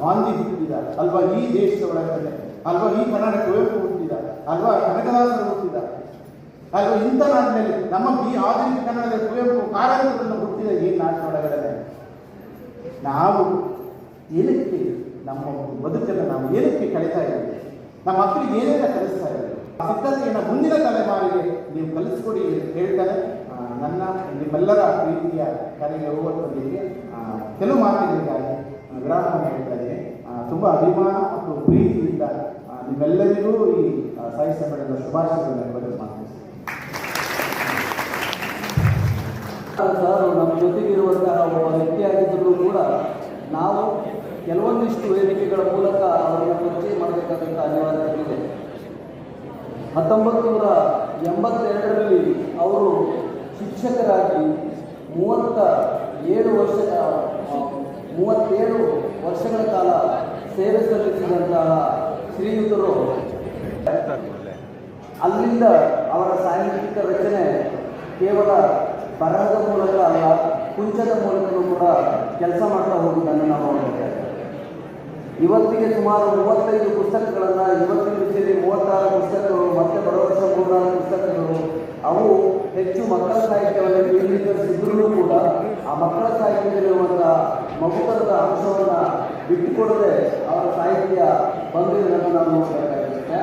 ಗಾಂಧಿ ಹುಟ್ಟಿದ ಅಲ್ವಾ ಈ ದೇಶದ ಒಳಗಡೆ, ಅಲ್ವಾ ಈ ಕನ್ನಡ ಕುವೆಂಪು ಹುಟ್ಟಿದ, ಅಲ್ವಾ ಕನಕದಾಸರು ಹುಟ್ಟಿದ, ಅಲ್ವಾ ಇಂಥ ನಾಡಿನಲ್ಲಿ ನಮ್ಮ ಈ ಆಧುನಿಕ ಕನ್ನಡದ ಕುವೆಂಪು ಕಾರಂತರನ್ನು ಹುಟ್ಟಿದ ಈ ನಾಡಿನ ಒಳಗಡೆ ನಾವು ಏನಕ್ಕೆ ನಮ್ಮ ಬದುಕನ್ನು ನಾವು ಏನಕ್ಕೆ ಕಳೀತಾ ಇದ್ದೀವಿ, ನಮ್ಮ ಮಕ್ಕಳಿಗೆ ಏನೇನ ಕಲಿಸ್ತಾ ಇದ್ದೀವಿ, ಸಿದ್ಧತೆಯನ್ನು ಮುಂದಿನ ತಲೆಮಾರಿಗೆ ನೀವು ಕಲಿಸ್ಕೊಡಿ ಹೇಳ್ತಾರೆ. ನನ್ನ ನಿಮ್ಮೆಲ್ಲರ ಪ್ರೀತಿಯ ಕರೆಗೆ ಹೋಗುವುದರೊಂದಿಗೆ ಕೆಲವು ಮಾತುಗಳಿಗಾಗಿ ವಿರಾಮವನ್ನು ಹೇಳ್ತಾ ಇದ್ದೀನಿ. ತುಂಬ ಅಭಿಮಾನ ಮತ್ತು ಪ್ರೀತಿಯಿಂದ ನಿಮ್ಮೆಲ್ಲರಿಗೂ ಈ ಸಾಹಿತ್ಯ ಸಮ್ಮೇಳನದ ಶುಭಾಶಯಗಳನ್ನು ಬರೆದು ಮಾಡ್ತೀನಿ. ಸರ್ ನಮ್ಮ ಜೊತೆಗಿರುವಂತಹ ಒಬ್ಬ ವ್ಯಕ್ತಿಯಾಗಿದ್ದರೂ ಕೂಡ ನಾವು ಕೆಲವೊಂದಿಷ್ಟು ವೇದಿಕೆಗಳ ಮೂಲಕ ಅವರನ್ನು ಪರಿಚಯ ಮಾಡಬೇಕಾದಂಥ ಅನಿವಾರ್ಯತೆ ಇದೆ. 1982ರಲ್ಲಿ ಅವರು ಶಿಕ್ಷಕರಾಗಿ 37 ವರ್ಷಗಳ ಕಾಲ ಸೇವೆ ಸಲ್ಲಿಸಿದಂತಹ ಶ್ರೀಯುತರು ಅಲ್ಲಿಂದ ಅವರ ಸಾಹಿತ್ಯಿಕ ರಚನೆ ಕೇವಲ ಬರಹದ ಮೂಲಕ ಅಲ್ಲ, ಕುಂಚದ ಮೂಲಕವೂ ಕೂಡ ಕೆಲಸ ಮಾಡ್ತಾ ಹೋಗುವುದನ್ನು ನಾವು ನೋಡಿದ್ದೇವೆ. ಇವತ್ತಿಗೆ ಸುಮಾರು 35 ಪುಸ್ತಕಗಳನ್ನು, ಇವತ್ತಿನ ದಿವಸದಲ್ಲಿ 36 ಪುಸ್ತಕಗಳು, ಮತ್ತೆ ಬರೋ ವರ್ಷ 34 ಪುಸ್ತಕಗಳು, ಅವು ಹೆಚ್ಚು ಮಕ್ಕಳ ಸಾಹಿತ್ಯವನ್ನು ಕೇಂದ್ರೀಕರಿಸಿದ್ರೂ ಕೂಡ ಆ ಮಕ್ಕಳ ಸಾಹಿತ್ಯದಲ್ಲಿರುವಂತಹ ಮಗುತನದ ಅಂಶವನ್ನು ಬಿಟ್ಟುಕೊಡದೆ ಅವರ ಸಾಹಿತ್ಯ ಬಂದಿರುವುದನ್ನು ನಾವು ನೋಡಬೇಕಾಗುತ್ತೆ.